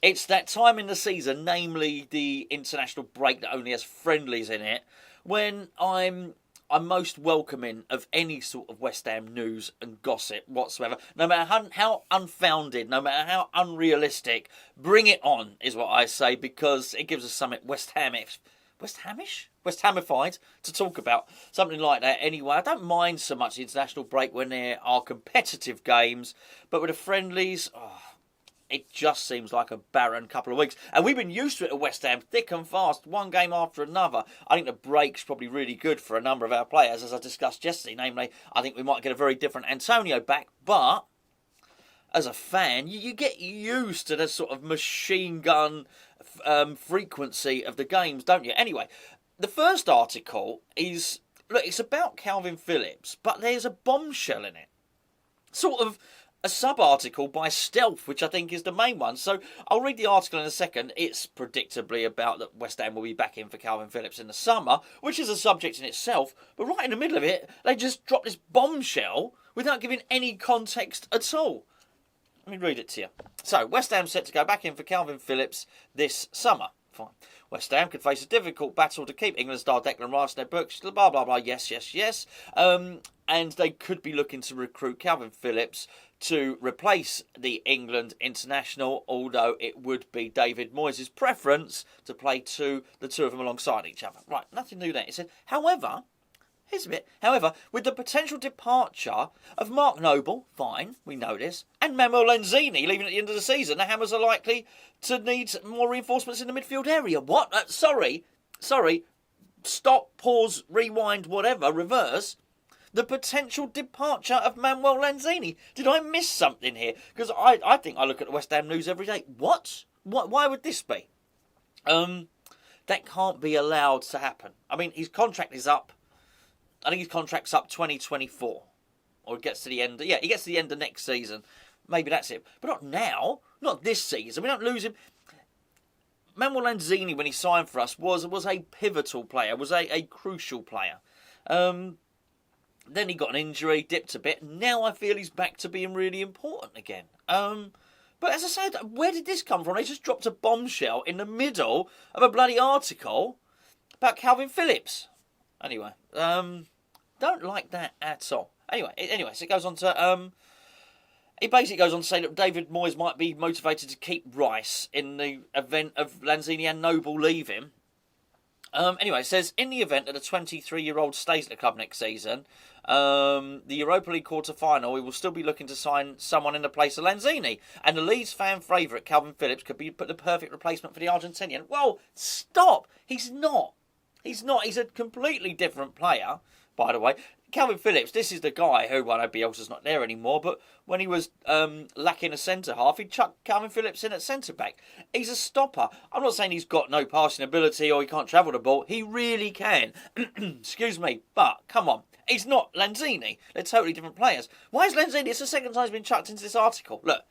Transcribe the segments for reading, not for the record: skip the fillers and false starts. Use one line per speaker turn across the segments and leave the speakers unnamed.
It's that time in the season, namely the international break that only has friendlies in it, when I'm most welcoming of any sort of West Ham news and gossip whatsoever. No matter how unfounded, no matter how unrealistic, bring it on, is what I say, because it gives us something West Hamified to talk about. Something like that anyway. I don't mind so much the international break when there are competitive games, but with the friendlies, it just seems like a barren couple of weeks. And we've been used to it at West Ham, thick and fast, one game after another. I think the break's probably really good for a number of our players, as I discussed yesterday. Namely, I think we might get a very different Antonio back, but as a fan, you get used to the sort of machine gun frequency of the games, don't you? Anyway, the first article is, look, it's about Kalvin Phillips, but there's a bombshell in it. Sort of a sub-article by Stealth, which I think is the main one. So I'll read the article in a second. It's predictably about that West Ham will be back in for Kalvin Phillips in the summer, which is a subject in itself. But right in the middle of it, they just dropped this bombshell without giving any context at all. Let me read it to you. So, West Ham set to go back in for Kalvin Phillips this summer. Fine. West Ham could face a difficult battle to keep England star Declan Rice in their books. Blah, blah, blah. Yes. And they could be looking to recruit Kalvin Phillips to replace the England international, although it would be David Moyes' preference to play the two of them alongside each other. Right, nothing new there. It said, however, here's a bit. However, with the potential departure of Mark Noble, fine, we know this, and Manuel Lanzini leaving at the end of the season, the Hammers are likely to need more reinforcements in the midfield area. What? Sorry. Stop, pause, rewind, whatever, reverse. The potential departure of Manuel Lanzini. Did I miss something here? Because I think I look at the West Ham news every day. What? Why would this be? That can't be allowed to happen. I mean, his contract is up. I think his contract's up 2024. Or it gets to the end. Yeah, he gets to the end of next season. Maybe that's it. But not now. Not this season. We don't lose him. Manuel Lanzini, when he signed for us, was a pivotal player. Was a crucial player. Then he got an injury, dipped a bit. Now I feel he's back to being really important again. But as I said, where did this come from? They just dropped a bombshell in the middle of a bloody article about Kalvin Phillips. Anyway, don't like that at all. Anyway, so it goes on to he basically goes on to say that David Moyes might be motivated to keep Rice in the event of Lanzini and Noble leaving. Anyway, it says, in the event that a 23-year-old stays at the club next season, the Europa League quarter-final, we will still be looking to sign someone in the place of Lanzini. And the Leeds fan favourite, Kalvin Phillips, could be the perfect replacement for the Argentinian. Well, stop! He's not. He's a completely different player, by the way. Kalvin Phillips, this is the guy who, well, I know Bielsa's not there anymore, but when he was lacking a centre-half, he'd chuck Kalvin Phillips in at centre-back. He's a stopper. I'm not saying he's got no passing ability or he can't travel the ball. He really can. Excuse me, but, come on. He's not Lanzini. They're totally different players. Why is Lanzini? It's the second time he's been chucked into this article. Look.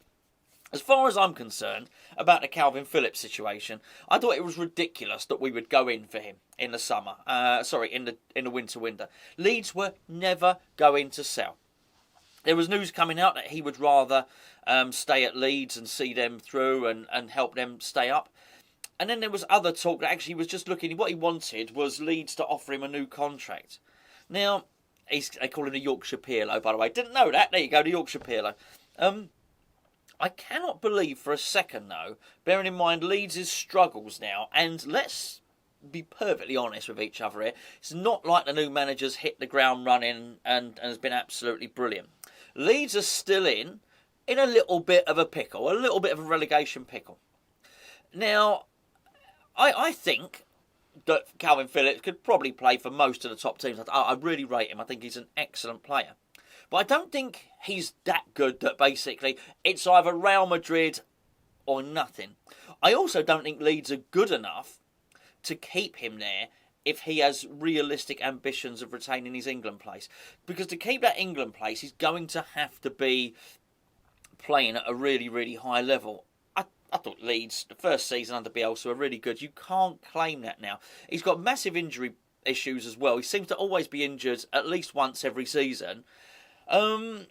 As far as I'm concerned about the Kalvin Phillips situation, I thought it was ridiculous that we would go in for him in the summer. In the winter. Leeds were never going to sell. There was news coming out that he would rather stay at Leeds and see them through and help them stay up. And then there was other talk that actually was just looking. What he wanted was Leeds to offer him a new contract. Now, they call him the Yorkshire Pirlo, by the way. Didn't know that. There you go, the Yorkshire Pirlo. I cannot believe for a second, though, bearing in mind Leeds' struggles now, and let's be perfectly honest with each other here, it's not like the new manager's hit the ground running and has been absolutely brilliant. Leeds are still in a little bit of a pickle, a little bit of a relegation pickle. Now, I think that Kalvin Phillips could probably play for most of the top teams. I really rate him. I think he's an excellent player. But I don't think he's that good that basically it's either Real Madrid or nothing. I also don't think Leeds are good enough to keep him there if he has realistic ambitions of retaining his England place. Because to keep that England place, he's going to have to be playing at a really, really high level. I thought Leeds, the first season under Bielsa, were really good. You can't claim that now. He's got massive injury issues as well. He seems to always be injured at least once every season. My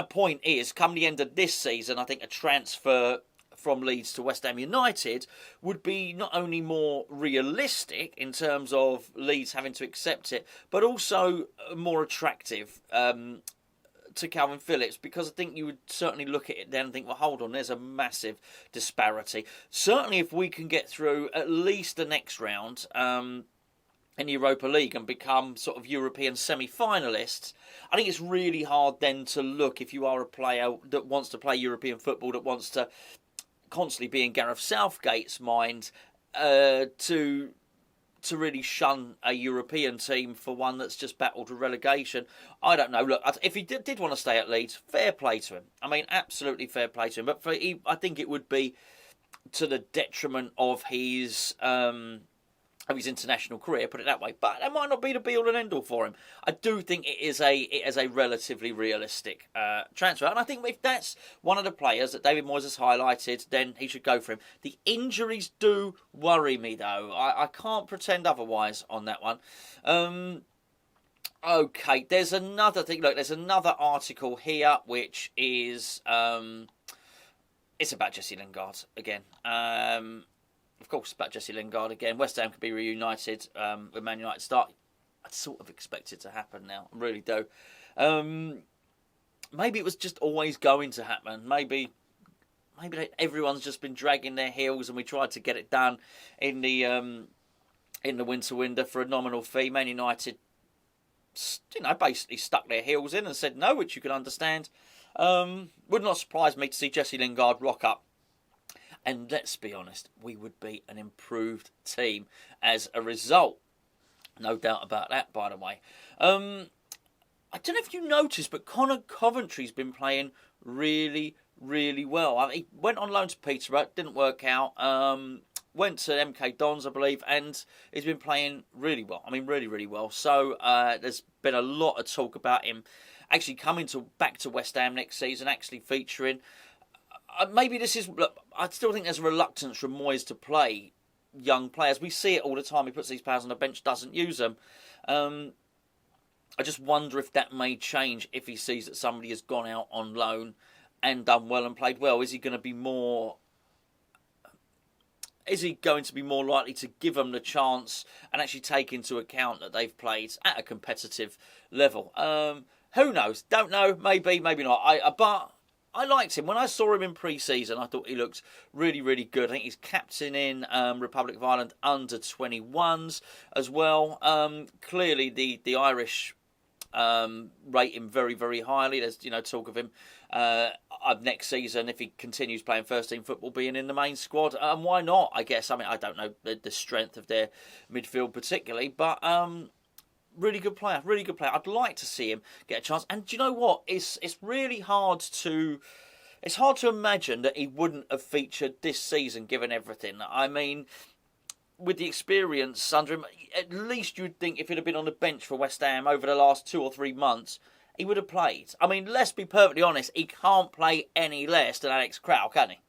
point is, come the end of this season, I think a transfer from Leeds to West Ham United would be not only more realistic in terms of Leeds having to accept it, but also more attractive to Kalvin Phillips, because I think you would certainly look at it then and think, well, hold on, there's a massive disparity. Certainly if we can get through at least the next round in the Europa League and become sort of European semi-finalists, I think it's really hard then to look, if you are a player that wants to play European football, that wants to constantly be in Gareth Southgate's mind, to really shun a European team for one that's just battled with relegation. I don't know. Look, if he did want to stay at Leeds, fair play to him. I mean, absolutely fair play to him. But I think it would be to the detriment of his international career, put it that way. But that might not be the be-all and end-all for him. I do think it is a relatively realistic transfer. And I think if that's one of the players that David Moyes has highlighted, then he should go for him. The injuries do worry me, though. I can't pretend otherwise on that one. Okay, there's another thing. Look, there's another article here, which is... it's about Jesse Lingard again. Of course, about Jesse Lingard again. West Ham could be reunited with Man United start. I'd sort of expect it to happen now. I really do. Maybe it was just always going to happen. Maybe everyone's just been dragging their heels, and we tried to get it done in the winter window for a nominal fee. Man United, basically stuck their heels in and said no, which you can understand. Would not surprise me to see Jesse Lingard rock up. And let's be honest, we would be an improved team as a result. No doubt about that, by the way. I don't know if you noticed, but Connor Coventry's been playing really, really well. He went on loan to Peterborough, didn't work out. Went to MK Dons, I believe, and he's been playing really well. I mean, really, really well. So there's been a lot of talk about him actually coming back to West Ham next season, actually featuring. Maybe this is... Look, I still think there's a reluctance from Moyes to play young players. We see it all the time. He puts these players on the bench, doesn't use them. I just wonder if that may change if he sees that somebody has gone out on loan and done well and played well. Is he going to be more... Is he going to be more likely to give them the chance and actually take into account that they've played at a competitive level? Who knows? Don't know. Maybe, maybe not. But I liked him. When I saw him in pre-season, I thought he looked really, really good. I think he's captain in Republic of Ireland under-21s as well. Clearly, the Irish rate him very, very highly. There's talk of him next season, if he continues playing first-team football, being in the main squad. And why not, I guess? I mean, I don't know the strength of their midfield particularly, but... really good player, really good player. I'd like to see him get a chance. And do you know what? It's really hard to... It's hard to imagine that he wouldn't have featured this season, given everything. I mean, with the experience under him, at least you'd think if he'd have been on the bench for West Ham over the last 2 or 3 months, he would have played. I mean, let's be perfectly honest, he can't play any less than Alex Crowell, can he?